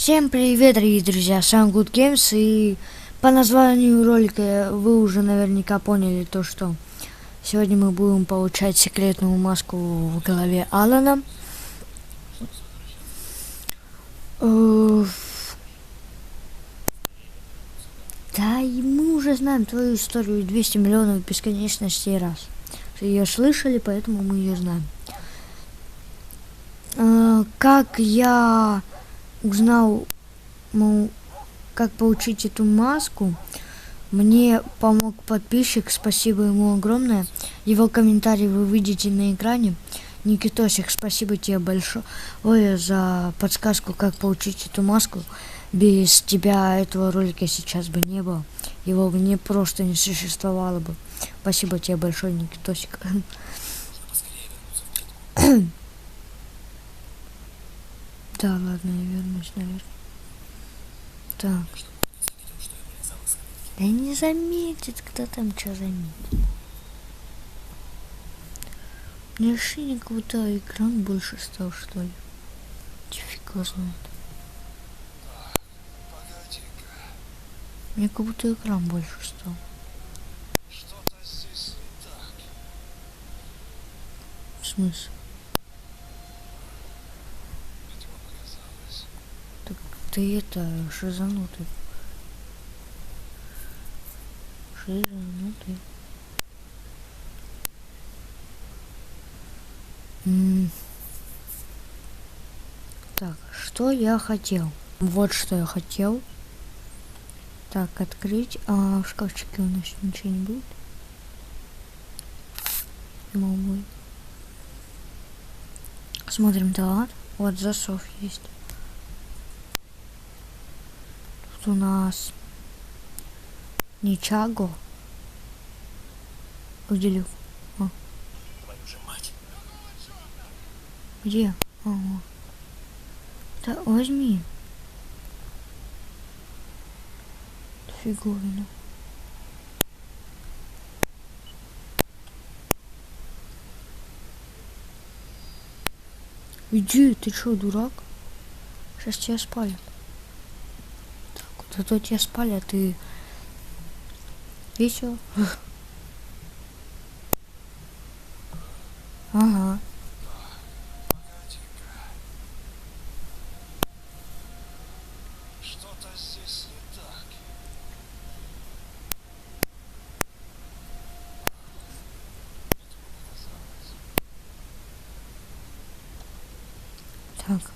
Всем привет, дорогие друзья, с вами Good Games, и по названию ролика вы уже наверняка поняли то, что сегодня мы будем получать секретную маску в голове Алана. Да, и мы уже знаем твою историю 200 миллионов бесконечностей раз. Ее слышали, поэтому мы ее знаем. Как я узнал, как получить эту маску, мне помог подписчик, спасибо ему огромное. Его комментарий вы видите на экране. Никитосик, спасибо тебе большое за подсказку, как получить эту маску. Без тебя этого ролика сейчас бы не было. Его бы просто не существовало бы. Спасибо тебе большое, Никитосик. Да, ладно, я вернусь, наверное. Так. Да не заметит, кто там что заметит. Мне вообще как будто экран больше стал, что ли. Фига знает. Мне как будто экран больше стал. Что-то здесь не так. В смысле? Видимо, показалось. Так ты это, шизанутый. Шизанутый. Так, что я хотел? Вот что я хотел. Так, открыть. А в шкафчике у нас ничего не будет? Будет. Смотрим товар. Вот засов есть. Тут у нас Ничаго. Выделю. Твою же мать. Где? Ага. Да возьми. Фиговина. Иди, ты что, дурак? Сейчас тебя спалят. Так, зато тебя спалят и все. Ага. Погоди-ка. Что-то здесь не так. Видимо, показалось. Так.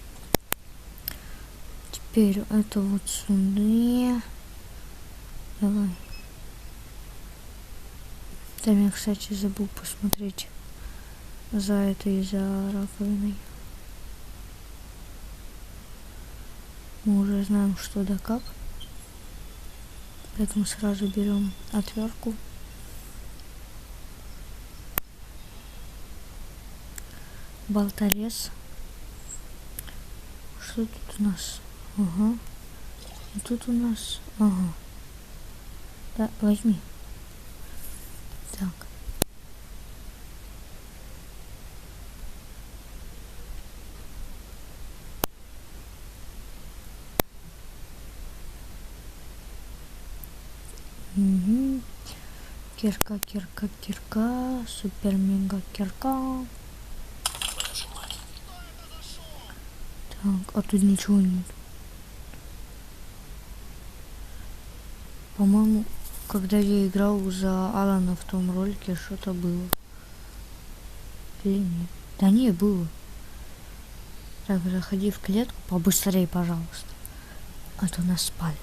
Теперь это вот сюда. Давай. Там я, кстати, забыл посмотреть за этой, за раковиной. Мы уже знаем, что да как. Поэтому сразу берем отвертку. Болторез. Что тут у нас? Ага. И тут у нас... Ага. Да, возьми. Так. Угу. Кирка, кирка, кирка. Супер-мега кирка. Твою же мать. Так, а тут ничего нет. По-моему, когда я играл за Алана в том ролике, что-то было. Или нет? Да не, было. Так, заходи в клетку побыстрее, пожалуйста. А то нас спалят.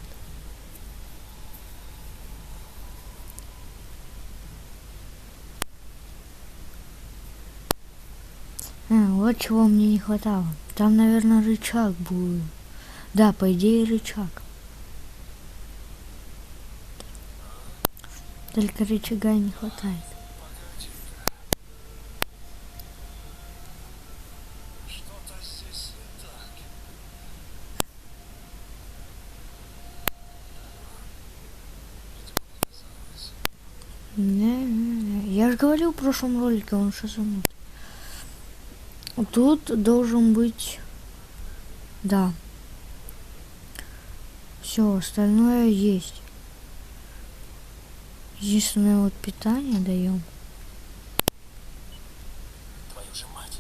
Вот чего мне не хватало. Там, наверное, рычаг был. Да, по идее, рычаг. Только рычага не хватает. Погоди-ка. Что-то здесь не так. Видимо, показалось. Я же говорил в прошлом ролике, он шазанут. Тут должен быть... Да. Все, остальное есть. Единственное, вот питание даем. Твою же мать.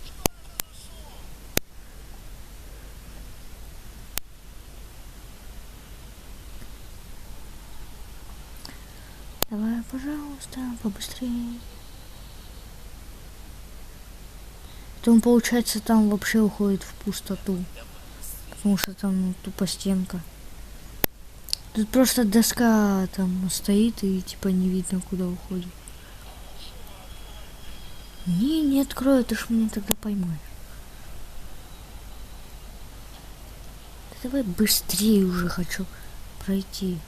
Давай, пожалуйста, побыстрее. То он, получается, там вообще уходит в пустоту. Потому что там тупо стенка. Тут просто доска там стоит и типа не видно, куда уходит. Не открою, ты ж меня тогда поймаешь. Да давай быстрее уже хочу пройти.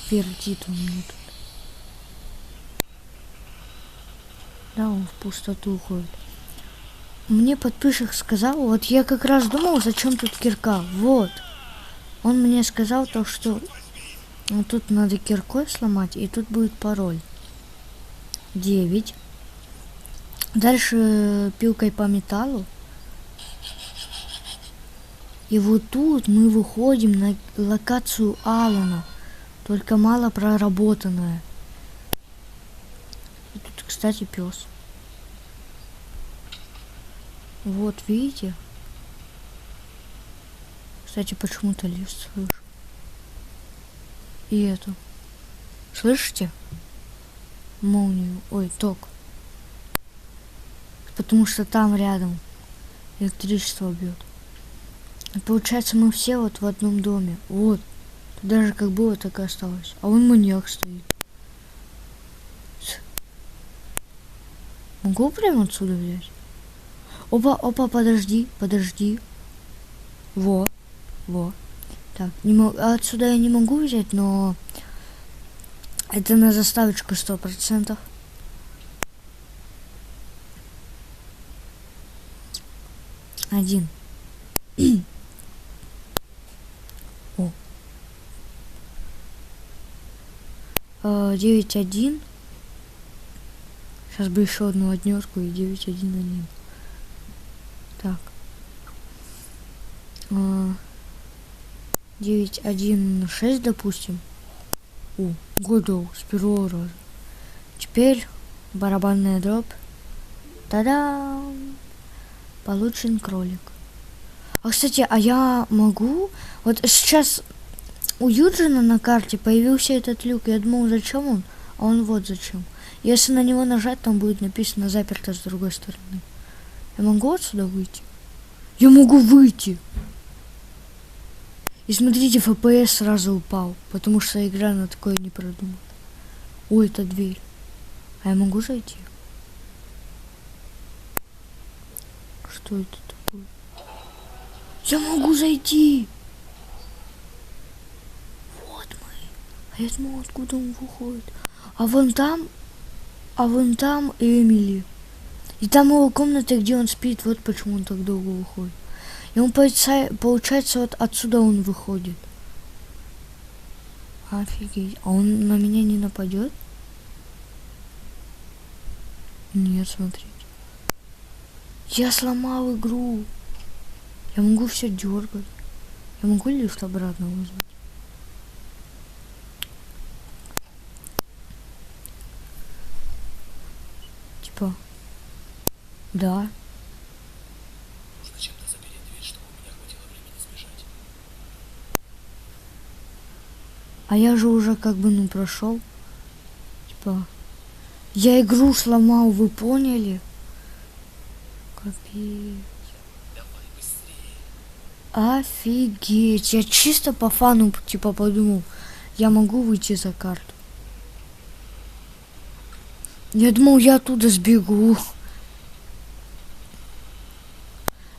Пердит он мне тут. Да, он в пустоту уходит. Мне подписчик сказал, вот я как раз думал, зачем тут кирка. Вот. Он мне сказал то, что вот тут надо киркой сломать, и тут будет пароль. 9. Дальше пилкой по металлу. И вот тут мы выходим на локацию Алана, только мало проработанная. И тут, кстати, пес. Вот, видите? Кстати, почему-то лист слышу. И эту. Слышите? Молнию. Ой, ток. Потому что там рядом электричество бьет. И получается, мы все вот в одном доме. Вот. Тут даже как было, так и осталось. А вон маньяк стоит. Могу прямо отсюда взять? Опа, подожди. Во. Так, отсюда я не могу взять, но это на заставочку 100%. Один. О. 9-1. Сейчас бы еще одну однерку и 9-1-1. Так. 9-1-6, допустим. Угадал с первого раза. Теперь барабанная дробь. Та-дам! Получен кролик. А, кстати, а я могу... Вот сейчас у Юджина на карте появился этот люк. Я думал, зачем он? А он вот зачем. Если на него нажать, там будет написано заперто с другой стороны. Я могу отсюда выйти? Я могу выйти! И смотрите, FPS сразу упал, потому что игра на такое не продумана. Ой, это дверь. А я могу зайти? Что это такое? Я могу зайти! Вот мы. А я думал, откуда он выходит. А вон там Эмили. И там его комната, где он спит. Вот почему он так долго выходит. И он, получается, вот отсюда он выходит. Офигеть. А он на меня не нападет? Нет, смотрите. Я сломал игру. Я могу все дергать. Я могу лифт обратно вызвать? Типа. Да. Нужно чем-то запереть дверь, чтобы у меня хватило времени сбежать. А я же уже как бы, прошел. Типа. Я игру сломал, вы поняли? Капец. Давай быстрее. Офигеть. Я чисто по фану, типа, подумал. Я могу выйти за карту. Я думал, я оттуда сбегу.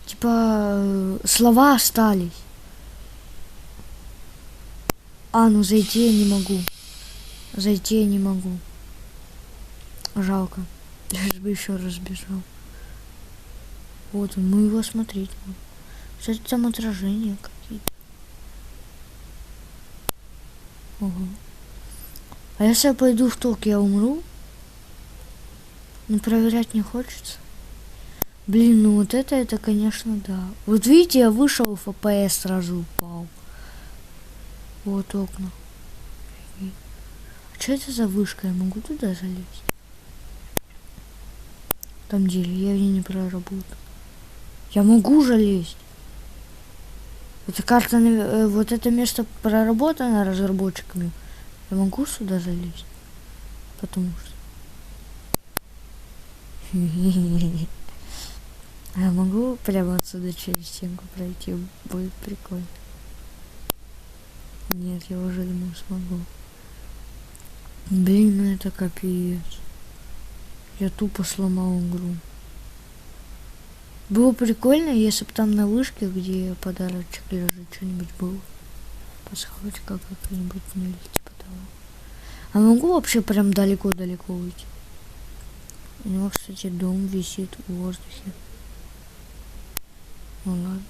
Типа, слова остались. Зайти я не могу. Жалко. Я бы еще раз бежал. Вот он, мы его смотреть будем. Кстати, там отражения какие-то. Ого. А если я пойду в ток, я умру? Проверять не хочется. Блин, вот это, конечно, да. Вот видите, я вышел, FPS сразу упал. Вот окна. А что это за вышка? Я могу туда залезть? Там деревья не проработают. Я могу залезть. Эта карта, вот это место проработано разработчиками. Я могу сюда залезть? Потому что... А я могу прямо отсюда через стенку пройти? Будет прикольно. Нет, я уже думаю, смогу. Блин, ну это капец. Я тупо сломал игру. Было прикольно, если бы там на вышке, где подарочек лежит, что-нибудь было. Пасхалочка какая-нибудь, или типа того. А могу вообще прям далеко-далеко уйти? У него, кстати, дом висит в воздухе. Ну ладно.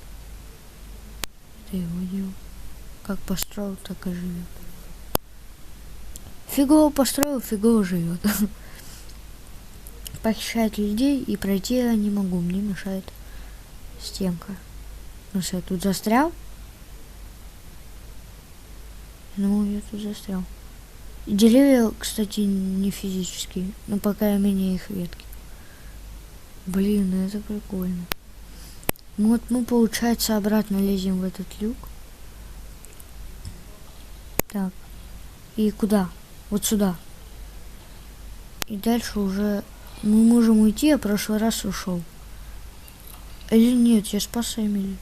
Это его дело. Как построил, так и живет. Фигово построил, фигово живет. Похищает людей, и пройти я не могу. Мне мешает стенка. Ну что, я тут застрял? Ну, я тут застрял. И деревья, кстати, не физические. Но пока я меняю их ветки. Блин, ну это прикольно. Ну вот мы, получается, обратно лезем в этот люк. Так. И куда? Вот сюда. И дальше уже мы можем уйти, я в прошлый раз ушел. Или нет, я спас Эмили.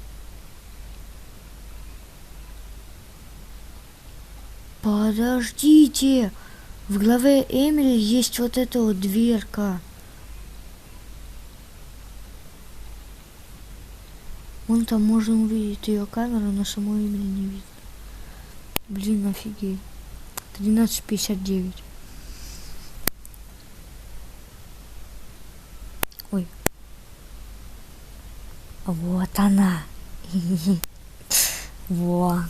Подождите! В главе Эмили есть вот эта вот дверка. Вон там можно увидеть ее камеру, но самой Эмили не видно. Блин, офигеть. 13:59. Ой. Вот она. Во.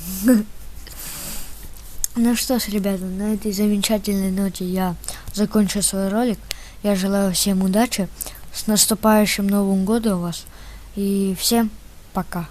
Ну что ж, ребята, на этой замечательной ноте я закончу свой ролик. Я желаю всем удачи. С наступающим Новым годом вас. И всем пока.